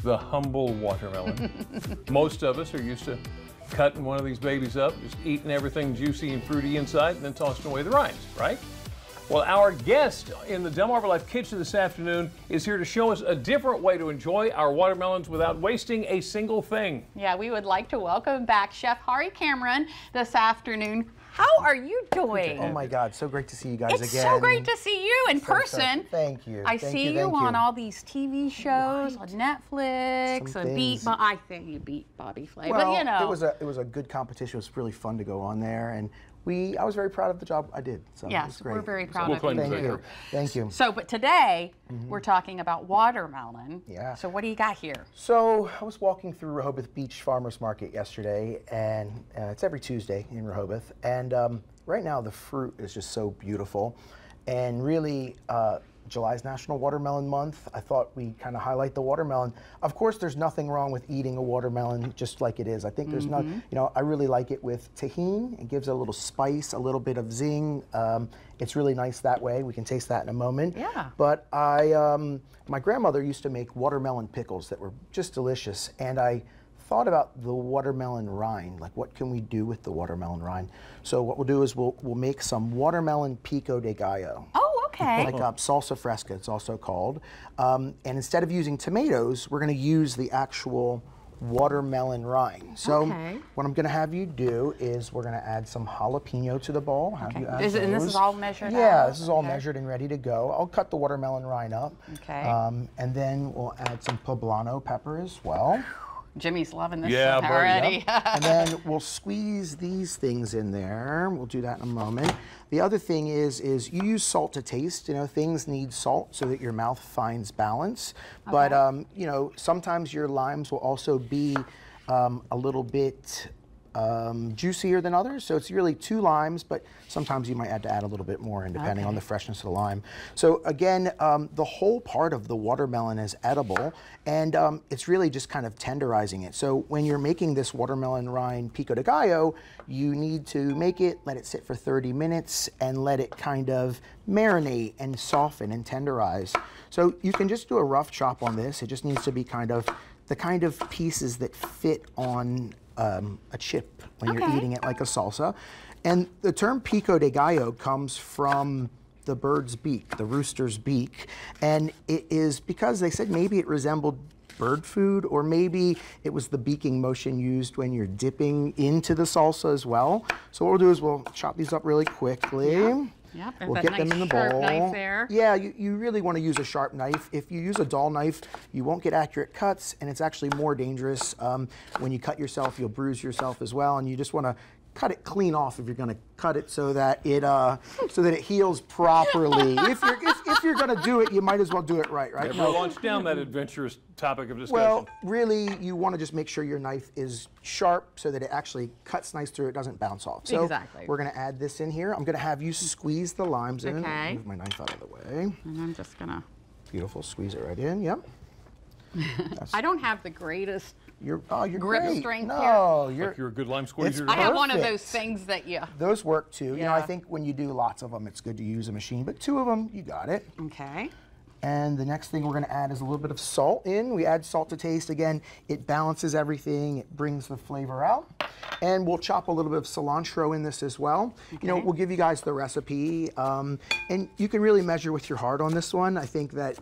the humble watermelon. Most of us are used to cutting one of these babies up, just eating everything juicy and fruity inside, and then tossing away the rinds, right? Well, our guest in the Delmarva Life Kitchen this afternoon is here to show us a different way to enjoy our watermelons without wasting a single thing. Yeah, we would like to welcome back Chef Hari Cameron this afternoon. How are you doing? Oh my God, so great to see you guys again. It's so great to see you in person. Thank you. I see you on all these TV shows on Netflix. I think you beat Bobby Flay, well, but you know. It was a good competition. It was really fun to go on there, and I was very proud of the job I did. So yes, it was great. we're very proud of you. Thank you. Thank you. So, but today we're talking about watermelon. Yeah. So what do you got here? So I was walking through Rehoboth Beach Farmers Market yesterday, and it's every Tuesday in Rehoboth, and right now the fruit is just so beautiful, and really July's National Watermelon Month. I thought we'd kind of highlight the watermelon. Of course, there's nothing wrong with eating a watermelon just like it is. I think there's not, I really like it with tahini. It gives it a little spice, a little bit of zing. It's really nice that way. We can taste that in a moment. Yeah. But my grandmother used to make watermelon pickles that were just delicious, and I thought about the watermelon rind, like what can we do with the watermelon rind? So what we'll do is we'll make some watermelon Pico de Gallo. Oh, okay. Like salsa fresca, it's also called. And instead of using tomatoes, we're going to use the actual watermelon rind. So what I'm going to have you do is we're going to add some jalapeno to the bowl. And this is all measured out? Yeah, this is all measured and ready to go. I'll cut the watermelon rind up. Okay. And then we'll add some poblano pepper as well. Jimmy's loving this stuff already. And then we'll squeeze these things in there. We'll do that in a moment. The other thing is you use salt to taste. You know, things need salt so that your mouth finds balance. But, you know, sometimes your limes will also be a little bit juicier than others, so it's really 2 limes, but sometimes you might have to add a little bit more and depending on the freshness of the lime. So again, the whole part of the watermelon is edible, and it's really just kind of tenderizing it. So when you're making this watermelon rind Pico de Gallo, you need to make it, let it sit for 30 minutes, and let it kind of marinate and soften and tenderize. So you can just do a rough chop on this. It just needs to be kind of the kind of pieces that fit on a chip when you're eating it like a salsa. And the term Pico de Gallo comes from the bird's beak, the rooster's beak. And it is because they said maybe it resembled bird food, or maybe it was the beaking motion used when you're dipping into the salsa as well. So what we'll do is we'll chop these up really quickly. Yep, we'll get them in the bowl. Knife there. Yeah, you really want to use a sharp knife. If you use a dull knife, you won't get accurate cuts, and it's actually more dangerous. When you cut yourself, you'll bruise yourself as well, and you just want to cut it clean off if you're going to cut it so that it heals properly. If you're going to do it, you might as well do it right, right? Never launch down that adventurous topic of discussion. Well, really, you want to just make sure your knife is sharp so that it actually cuts nice through, it doesn't bounce off. So we're going to add this in here. I'm going to have you squeeze the limes in. Move my knife out of the way. And I'm just going to... Beautiful, squeeze it right in, yep. I don't have the greatest you're grip great. strength No, here. Like you're a good lime squeezer. I have one of those things that Those work too. You know, I think when you do lots of them, it's good to use a machine, but 2 of them, you got it. Okay. And the next thing we're going to add is a little bit of salt in. We add salt to taste. Again, it balances everything. It brings the flavor out. And we'll chop a little bit of cilantro in this as well. You know, we'll give you guys the recipe. And you can really measure with your heart on this one. I think that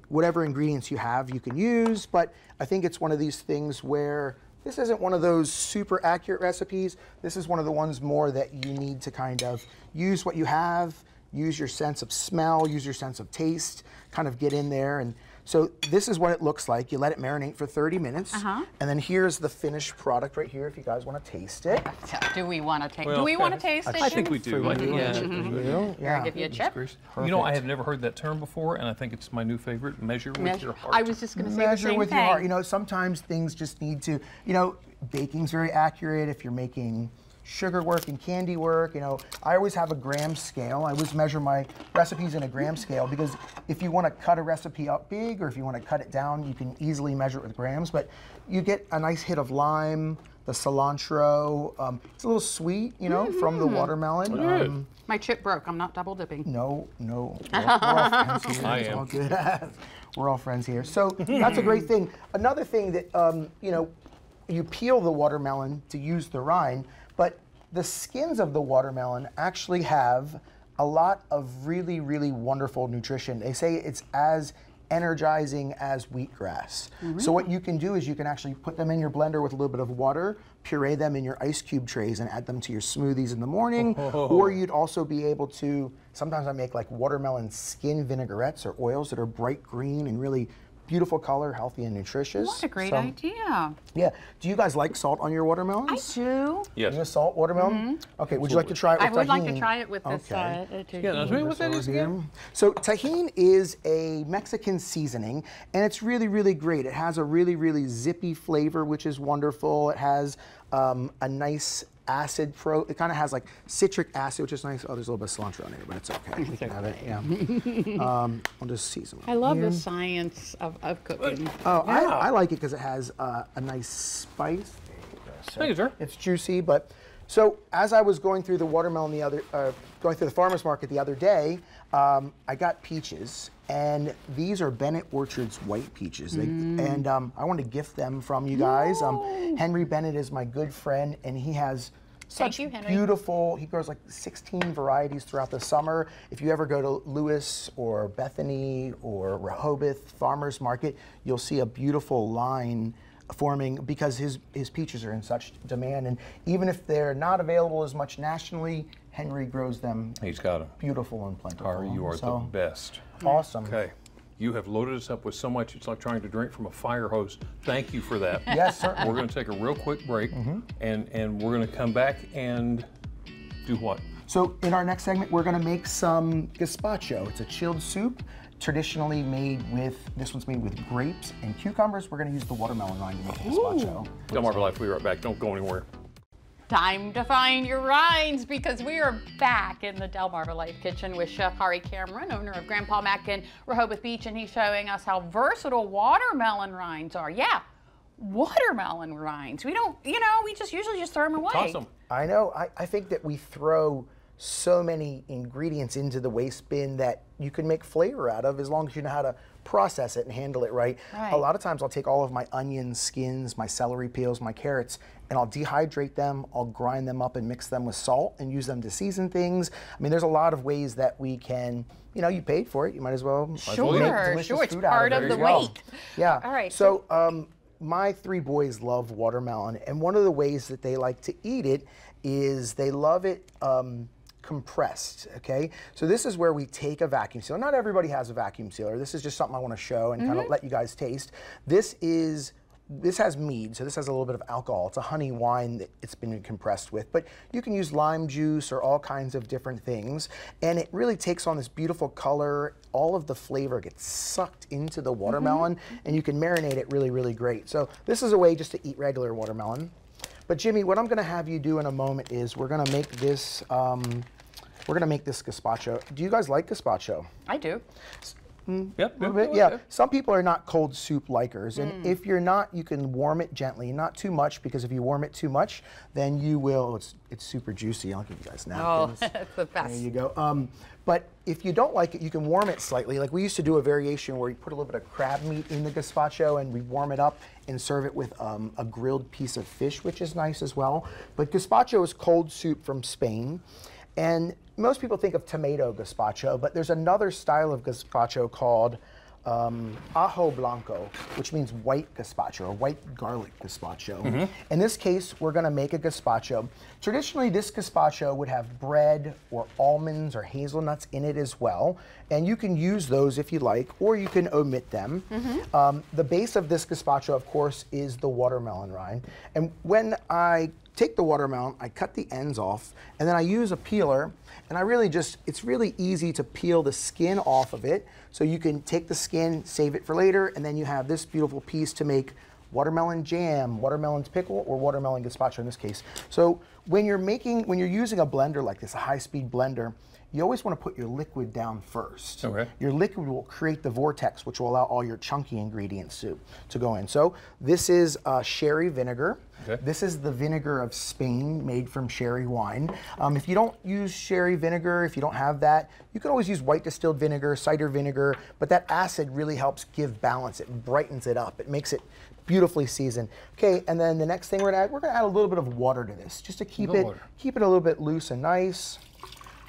whatever ingredients you have, you can use. But I think it's one of these things where this isn't one of those super accurate recipes. This is one of the ones more that you need to kind of use what you have, use your sense of smell, use your sense of taste, kind of get in there. And so this is what it looks like. You let it marinate for 30 minutes. And then here's the finished product right here if you guys want to taste it. Do we want to taste it? Do we want to taste it? I think we do. I think Yeah. Give you a chip. You know, I have never heard that term before, and I think it's my new favorite, measure with your heart. I was just going to say the measure same with thing. your heart. You know, sometimes things just need to, you know, baking's very accurate if you're making sugar work and candy work. You know, I always have a gram scale. I always measure my recipes in a gram scale because if you want to cut a recipe up big or if you want to cut it down, you can easily measure it with grams. But you get a nice hit of lime, the cilantro. It's a little sweet, you know, from the watermelon. My chip broke. I'm not double dipping. No. We're all friends here. I It's am. all good. We're all friends here. So that's a great thing. Another thing that, you know, you peel the watermelon to use the rind, but the skins of the watermelon actually have a lot of really, really wonderful nutrition. They say it's as energizing as wheatgrass. So what you can do is you can actually put them in your blender with a little bit of water, puree them in your ice cube trays and add them to your smoothies in the morning. Or you'd also be able to, sometimes I make like watermelon skin vinaigrettes or oils that are bright green and really beautiful color, healthy and nutritious. What a great idea. Yeah. Do you guys like salt on your watermelons? I do. Yes. You have salt watermelon? Okay, would you like to try it with I would like to tahini? try it with this. Okay. Yeah, now tell me what that is again. So tahini is a Mexican seasoning, and it's really, really great. It has a really, really zippy flavor, which is wonderful. It has a nice acid it kind of has like citric acid, which is nice. Oh, there's a little bit of cilantro in here, but it's okay. We can have it, yeah. I'll just season it. I love the science of cooking. Oh, I like it because it has a nice spice. Thank you, sir. It's juicy, but so as I was going through the watermelon going through the farmer's market the other day, I got peaches, and these are Bennett Orchard's white peaches. And I want to gift them from you guys. Henry Bennett is my good friend, and he has such beautiful, he grows like 16 varieties throughout the summer. If you ever go to Lewis or Bethany or Rehoboth Farmer's Market, you'll see a beautiful line forming because his peaches are in such demand, and even if they're not available as much nationally, Henry grows them. He's got a beautiful and plentiful. Ari, you are the best. Awesome. Okay. You have loaded us up with so much, it's like trying to drink from a fire hose. Thank you for that. Yes, certainly. We're going to take a real quick break, and we're going to come back and do what? So in our next segment, we're going to make some gazpacho. It's a chilled soup, traditionally made with, this one's made with grapes and cucumbers. We're going to use the watermelon rind to make gazpacho. Delmarva Life, we'll be right back. Don't go anywhere. Time to find your rinds because we are back in the Delmarva Life Kitchen with Chef Hari Cameron, owner of Grandpa Mac in Rehoboth Beach, and he's showing us how versatile watermelon rinds are. Yeah, watermelon rinds. We don't, you know, we just usually just throw them away. Toss them. I know. I think that we throw so many ingredients into the waste bin that you can make flavor out of as long as you know how to process it and handle it right. A lot of times I'll take all of my onion skins, my celery peels, my carrots, and I'll dehydrate them, I'll grind them up and mix them with salt and use them to season things. I mean, there's a lot of ways that we can, you know, you paid for it, you might as well make delicious it's food part out of it. the weight. Yeah. All right. So my three boys love watermelon, and one of the ways that they like to eat it is they love it compressed, okay? So this is where we take a vacuum sealer. Not everybody has a vacuum sealer. This is just something I want to show and kind of let you guys taste. This has mead, so this has a little bit of alcohol. It's a honey wine that it's been compressed with, but you can use lime juice or all kinds of different things, and it really takes on this beautiful color. All of the flavor gets sucked into the watermelon, and you can marinate it really, really great. So this is a way just to eat regular watermelon. But Jimmy, what I'm going to have you do in a moment is we're going to make this gazpacho. Do you guys like gazpacho? I do. Yep. A little bit, yeah. Some people are not cold soup likers, and if you're not, you can warm it gently, not too much, because if you warm it too much, then you will. It's super juicy. I'll give you guys napkins. Oh, it's the best. There you go. But if you don't like it, you can warm it slightly. Like we used to do a variation where you put a little bit of crab meat in the gazpacho and we warm it up and serve it with a grilled piece of fish, which is nice as well. But gazpacho is cold soup from Spain. And most people think of tomato gazpacho, but there's another style of gazpacho called ajo blanco, which means white gazpacho or white garlic gazpacho. In this case, we're going to make a gazpacho. Traditionally, this gazpacho would have bread or almonds or hazelnuts in it as well, and you can use those if you like, or you can omit them. The base of this gazpacho, of course, is the watermelon rind. And when I take the watermelon, I cut the ends off, and then I use a peeler, and it's really easy to peel the skin off of it. So you can take the skin, save it for later, and then you have this beautiful piece to make watermelon jam, watermelon pickle, or watermelon gazpacho in this case. So when you're using a blender like this, a high-speed blender, you always want to put your liquid down first. Okay. Your liquid will create the vortex, which will allow all your chunky ingredients to go in. So this is sherry vinegar. Okay. This is the vinegar of Spain, made from sherry wine. If you don't use sherry vinegar, if you don't have that, you can always use white distilled vinegar, cider vinegar, but that acid really helps give balance. It brightens it up. It makes it beautifully seasoned. Okay, and then the next thing we're gonna add a little bit of water to this, just to keep it a little bit loose and nice.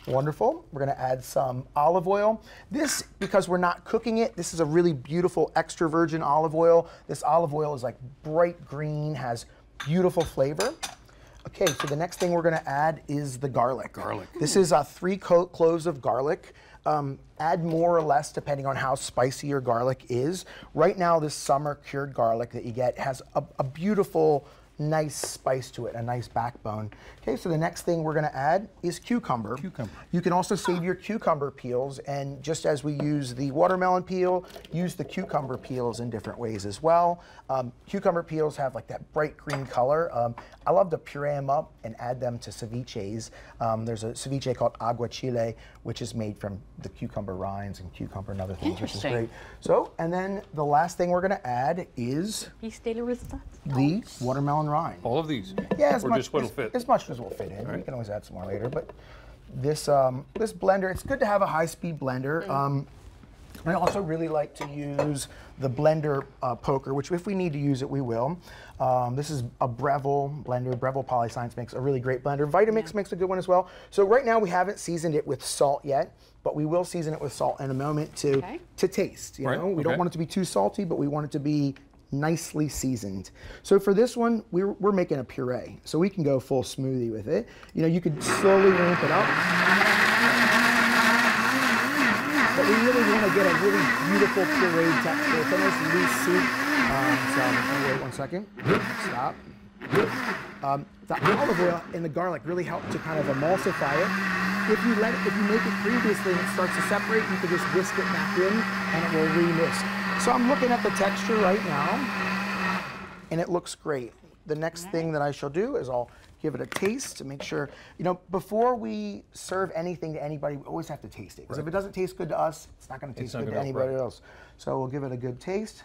Wonderful. We're gonna add some olive oil. This, because we're not cooking it, this is a really beautiful extra virgin olive oil. This olive oil is like bright green, has beautiful flavor. Okay, so the next thing we're gonna add is the garlic. This is 3 cloves of garlic. Add more or less depending on how spicy your garlic is. Right now, this summer cured garlic that you get has a beautiful, nice spice to it, a nice backbone. Okay, so the next thing we're gonna add is cucumber. You can also save your cucumber peels, and just as we use the watermelon peel, use the cucumber peels in different ways as well. Cucumber peels have like that bright green color. I love to puree them up and add them to ceviches. There's a ceviche called aguachile, which is made from the cucumber rinds and cucumber and other things, which is great. So, and then the last thing we're gonna add is the watermelon rind. All of these? Yeah, or just what'll fit? As much as will fit in. You can always add some more later, but this blender, it's good to have a high-speed blender. I also really like to use the blender poker, which if we need to use it, we will. This is a Breville blender. Breville Polyscience makes a really great blender. Vitamix makes a good one as well. So right now we haven't seasoned it with salt yet, but we will season it with salt in a moment to taste. You know, we don't want it to be too salty, but we want it to be nicely seasoned. So for this one, we're making a puree, so we can go full smoothie with it. You know, you could slowly ramp it up, but we really want to get a really beautiful pureed texture. It's a nice loose soup. So wait 1 second. Stop. The olive oil and the garlic really help to kind of emulsify it. If you make it previously and it starts to separate, you can just whisk it back in and it will re-whisk. So I'm looking at the texture right now, and it looks great. The next thing that I shall do is I'll give it a taste to make sure, you know, before we serve anything to anybody, we always have to taste it. Because if it doesn't taste good to us, it's not going to taste good to anybody else. So we'll give it a good taste.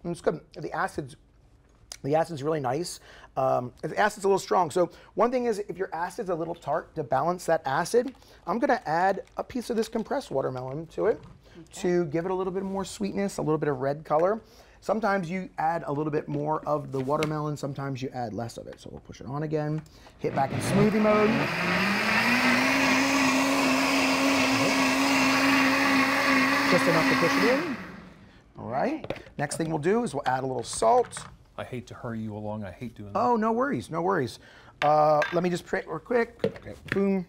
And it's good. The acid's really nice. The acid's a little strong. So one thing is, if your acid's a little tart, to balance that acid, I'm going to add a piece of this compressed watermelon to it. To give it a little bit more sweetness, a little bit of red color. Sometimes you add a little bit more of the watermelon, sometimes you add less of it. So we'll push it on again, hit back in smoothie mode. Just enough to push it in. All right. Next thing we'll do is we'll add a little salt. I hate to hurry you along. I hate doing that. Oh, no worries, no worries. Let me just pray real quick. Okay, boom.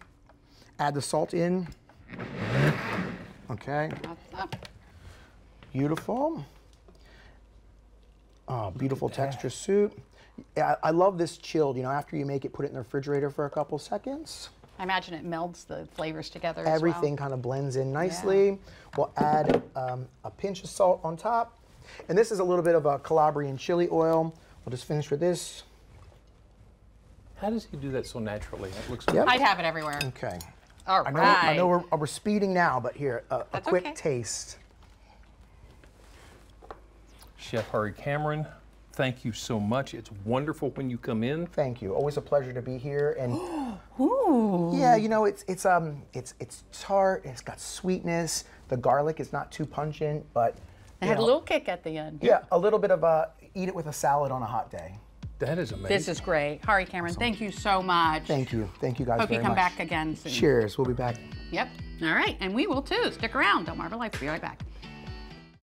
Add the salt in. Okay. Beautiful. Oh, beautiful texture soup. Yeah, I love this chilled. You know, after you make it, put it in the refrigerator for a couple seconds. I imagine it melds the flavors together. Everything kind of blends in nicely. We'll add a pinch of salt on top. And this is a little bit of a Calabrian chili oil. We'll just finish with this. How does he do that so naturally? It looks I'd have it everywhere. Okay. All right. I know we're speeding now, but here, a quick taste. Chef Hari Cameron, thank you so much. It's wonderful when you come in. Thank you. Always a pleasure to be here. And Ooh. yeah, you know, it's tart. It's got sweetness. The garlic is not too pungent, but it had a little kick at the end. Yeah, a little bit of eat it with a salad on a hot day. That is amazing. This is great. Hari Cameron, thank you so much. Thank you. Thank you guys very much. Hope you come back again soon. Cheers. We'll be back. Yep. All right, and we will too. Stick around. Delmarva Life. Be right back.